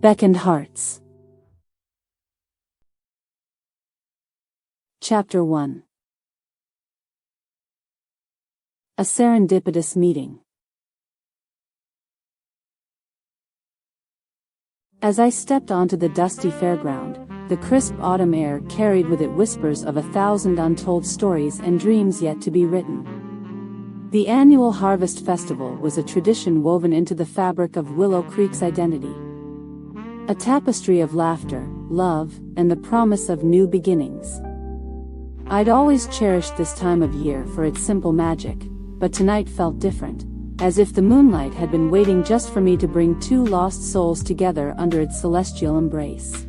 Beckoned Hearts. Chapter 1. A serendipitous meeting. As I stepped onto the dusty fairground, the crisp autumn air carried with it whispers of 1,000 untold stories and dreams yet to be written. The annual Harvest Festival was a tradition woven into the fabric of Willow Creek's identity. A tapestry of laughter, love, and the promise of new beginnings. I'd always cherished this time of year for its simple magic, but tonight felt different, as if the moonlight had been waiting just for me to bring two lost souls together under its celestial embrace.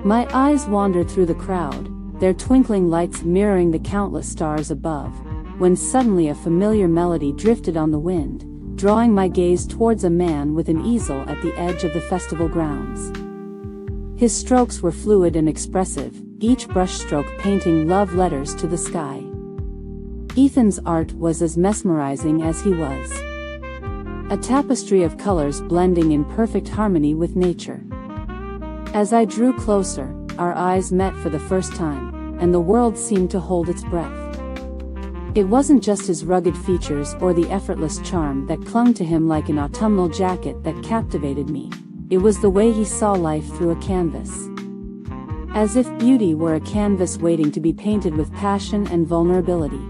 My eyes wandered through the crowd, their twinkling lights mirroring the countless stars above, when suddenly a familiar melody drifted on the wind, drawing my gaze towards a man with an easel at the edge of the festival grounds. His strokes were fluid and expressive, each brushstroke painting love letters to the sky. Ethan's art was as mesmerizing as he was. A tapestry of colors blending in perfect harmony with nature. As I drew closer, our eyes met for the first time, and the world seemed to hold its breath. It wasn't just his rugged features or the effortless charm that clung to him like an autumnal jacket that captivated me. It was the way he saw life through a canvas. As if beauty were a canvas waiting to be painted with passion and vulnerability.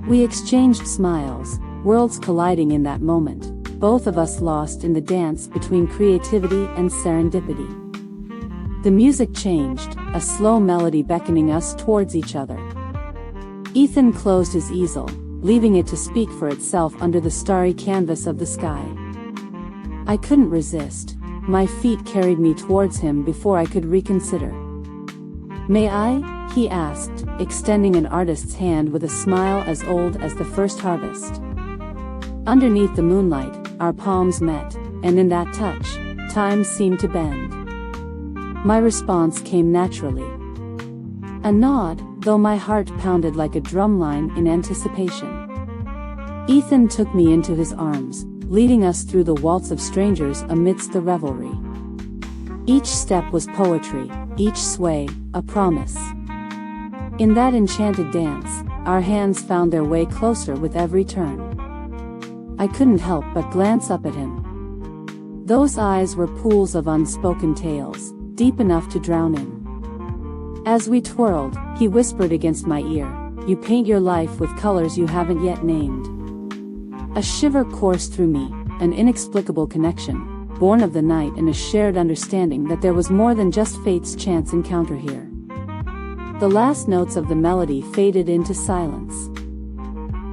We exchanged smiles, worlds colliding in that moment, both of us lost in the dance between creativity and serendipity. The music changed, a slow melody beckoning us towards each other. Ethan closed his easel, leaving it to speak for itself under the starry canvas of the sky. I couldn't resist. My feet carried me towards him before I could reconsider. "May I?" he asked, extending an artist's hand with a smile as old as the first harvest. Underneath the moonlight, our palms met, and in that touch, time seemed to bend. My response came naturally. A nod, though my heart pounded like a drumline in anticipation. Ethan took me into his arms, leading us through the waltz of strangers amidst the revelry. Each step was poetry, each sway, a promise. In that enchanted dance, our hands found their way closer with every turn. I couldn't help but glance up at him. Those eyes were pools of unspoken tales, deep enough to drown in. As we twirled, he whispered against my ear, "You paint your life with colors you haven't yet named." A shiver coursed through me, an inexplicable connection, born of the night and a shared understanding that there was more than just fate's chance encounter here. The last notes of the melody faded into silence.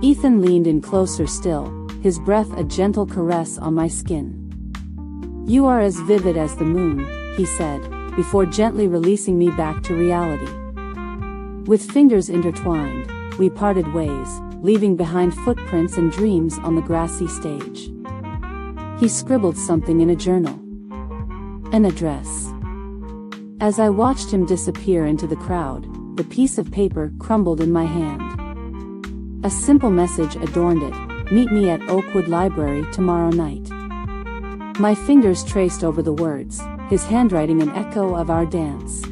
Ethan leaned in closer still, his breath a gentle caress on my skin. "You are as vivid as the moon," he said, before gently releasing me back to reality. With fingers intertwined, we parted ways, leaving behind footprints and dreams on the grassy stage. He scribbled something in a journal. An address. As I watched him disappear into the crowd, the piece of paper crumbled in my hand. A simple message adorned it, "Meet me at Oakwood Library tomorrow night." My fingers traced over the words, his handwriting an echo of our dance.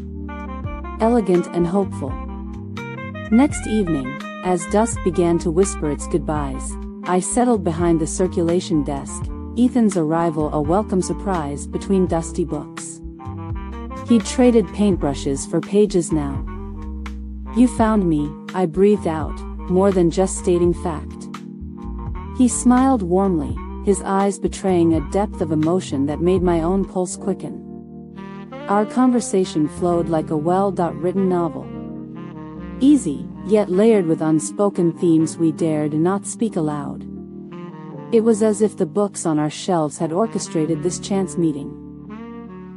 Elegant and hopeful. Next evening, as dusk began to whisper its goodbyes, I settled behind the circulation desk, Ethan's arrival a welcome surprise between dusty books. He'd traded paintbrushes for pages now. "You found me," I breathed out, more than just stating fact. He smiled warmly, his eyes betraying a depth of emotion that made my own pulse quicken. Our conversation flowed like a well-written novel. Easy, yet layered with unspoken themes we dared not speak aloud. It was as if the books on our shelves had orchestrated this chance meeting.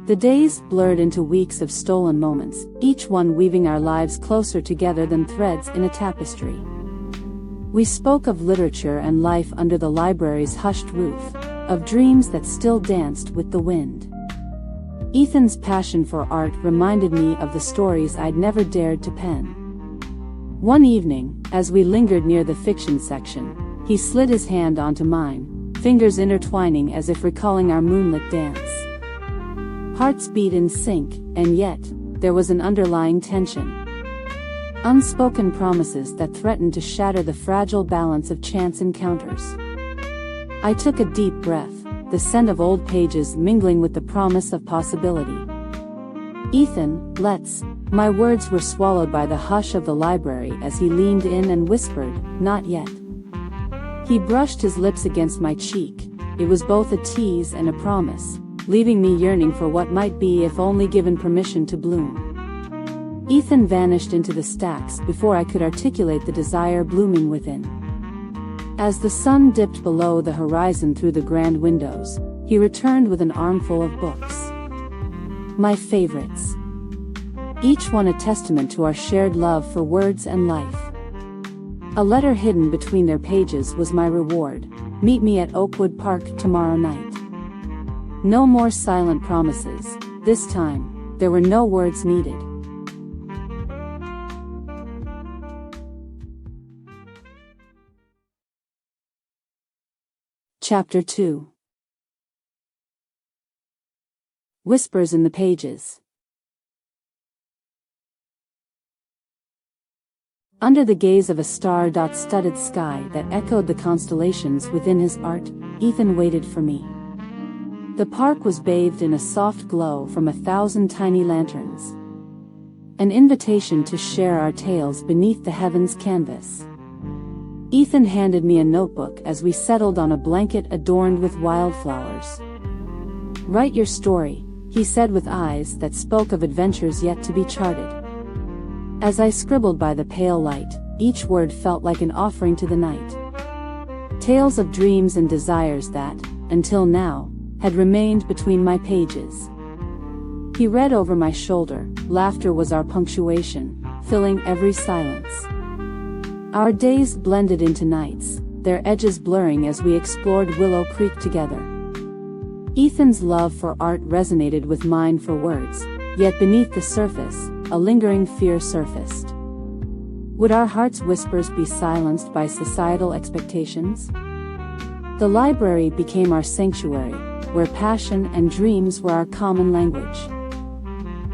The days blurred into weeks of stolen moments, each one weaving our lives closer together than threads in a tapestry. We spoke of literature and life under the library's hushed roof, of dreams that still danced with the wind. Ethan's passion for art reminded me of the stories I'd never dared to pen. One evening, as we lingered near the fiction section, he slid his hand onto mine, fingers intertwining as if recalling our moonlit dance. Hearts beat in sync, and yet, there was an underlying tension. Unspoken promises that threatened to shatter the fragile balance of chance encounters. I took a deep breath, the scent of old pages mingling with the promise of possibility. "Ethan, let's." My words were swallowed by the hush of the library as he leaned in and whispered, "Not yet." He brushed his lips against my cheek. It was both a tease and a promise, leaving me yearning for what might be if only given permission to bloom. Ethan vanished into the stacks before I could articulate the desire blooming within. As the sun dipped below the horizon through the grand windows, he returned with an armful of books. My favorites. Each one a testament to our shared love for words and life. A letter hidden between their pages was my reward. "Meet me at Oakwood Park tomorrow night." No more silent promises. This time, there were no words needed. Chapter 2. Whispers in the Pages. Under the gaze of a star-studded sky that echoed the constellations within his art, Ethan waited for me. The park was bathed in a soft glow from 1,000 tiny lanterns. An invitation to share our tales beneath the heavens' canvas. Ethan handed me a notebook as we settled on a blanket adorned with wildflowers. "Write your story," he said with eyes that spoke of adventures yet to be charted. As I scribbled by the pale light, each word felt like an offering to the night. Tales of dreams and desires that, until now, had remained between my pages. He read over my shoulder. Laughter was our punctuation, filling every silence. Our days blended into nights, their edges blurring as we explored Willow Creek together. Ethan's love for art resonated with mine for words, yet beneath the surface, a lingering fear surfaced. Would our hearts' whispers be silenced by societal expectations? The library became our sanctuary, where passion and dreams were our common language.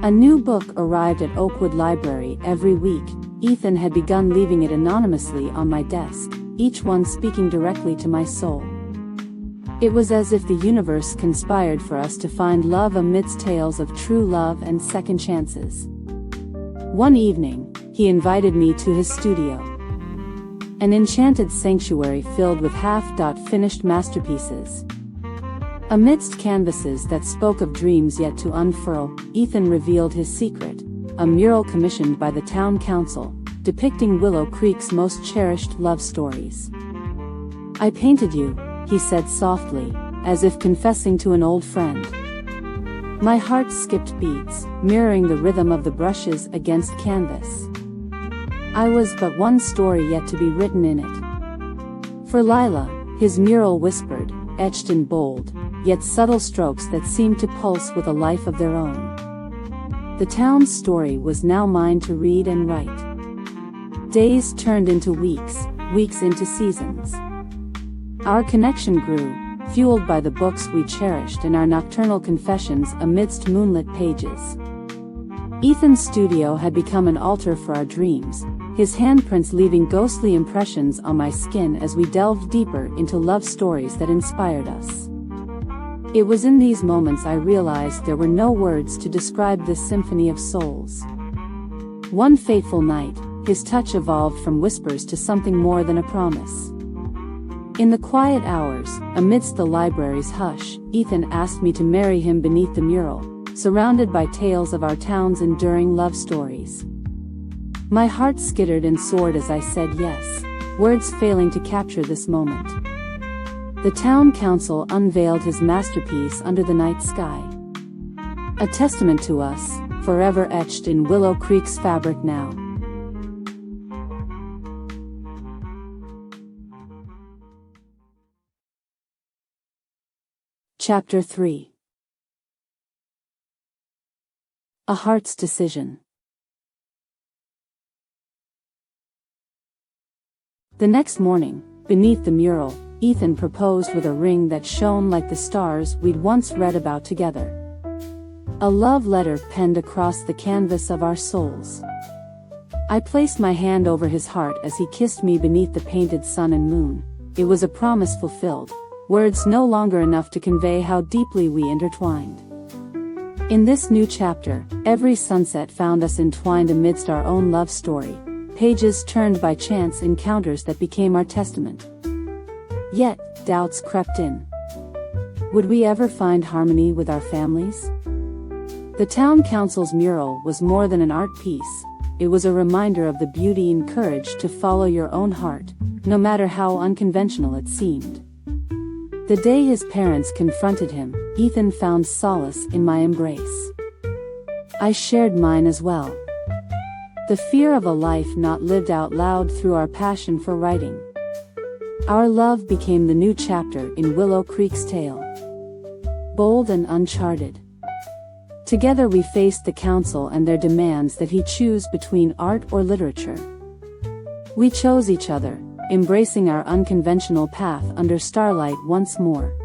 A new book arrived at Oakwood Library every week. Ethan had begun leaving it anonymously on my desk, each one speaking directly to my soul. It was as if the universe conspired for us to find love amidst tales of true love and second chances. One evening, he invited me to his studio. An enchanted sanctuary filled with half-finished masterpieces. Amidst canvases that spoke of dreams yet to unfurl, Ethan revealed his secret, a mural commissioned by the town council, depicting Willow Creek's most cherished love stories. "I painted you," he said softly, as if confessing to an old friend. My heart skipped beats, mirroring the rhythm of the brushes against canvas. I was but one story yet to be written in it. For Lila, his mural whispered, etched in bold, yet subtle strokes that seemed to pulse with a life of their own. The town's story was now mine to read and write. Days turned into weeks, weeks into seasons. Our connection grew, fueled by the books we cherished and our nocturnal confessions amidst moonlit pages. Ethan's studio had become an altar for our dreams, his handprints leaving ghostly impressions on my skin as we delved deeper into love stories that inspired us. It was in these moments I realized there were no words to describe this symphony of souls. One fateful night, his touch evolved from whispers to something more than a promise. In the quiet hours, amidst the library's hush, Ethan asked me to marry him beneath the mural, surrounded by tales of our town's enduring love stories. My heart skittered and soared as I said yes, words failing to capture this moment. The town council unveiled his masterpiece under the night sky. A testament to us, forever etched in Willow Creek's fabric now. Chapter 3. A Heart's Decision. The next morning, beneath the mural, Ethan proposed with a ring that shone like the stars we'd once read about together. A love letter penned across the canvas of our souls. I placed my hand over his heart as he kissed me beneath the painted sun and moon. It was a promise fulfilled, words no longer enough to convey how deeply we intertwined. In this new chapter, every sunset found us entwined amidst our own love story, pages turned by chance encounters that became our testament. Yet, doubts crept in. Would we ever find harmony with our families? The town council's mural was more than an art piece. It was a reminder of the beauty and courage to follow your own heart, no matter how unconventional it seemed. The day his parents confronted him, Ethan found solace in my embrace. I shared mine as well. The fear of a life not lived out loud through our passion for writing. Our love became the new chapter in Willow Creek's tale. Bold and uncharted. Together we faced the council and their demands that he choose between art or literature. We chose each other, embracing our unconventional path under starlight once more.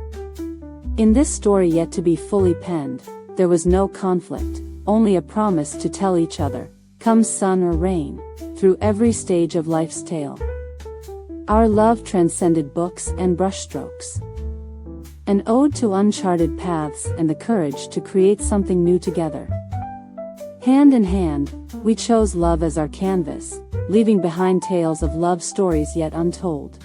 In this story yet to be fully penned, there was no conflict, only a promise to tell each other, come sun or rain, through every stage of life's tale. Our love transcended books and brushstrokes. An ode to uncharted paths and the courage to create something new together. Hand in hand, we chose love as our canvas, leaving behind tales of love stories yet untold.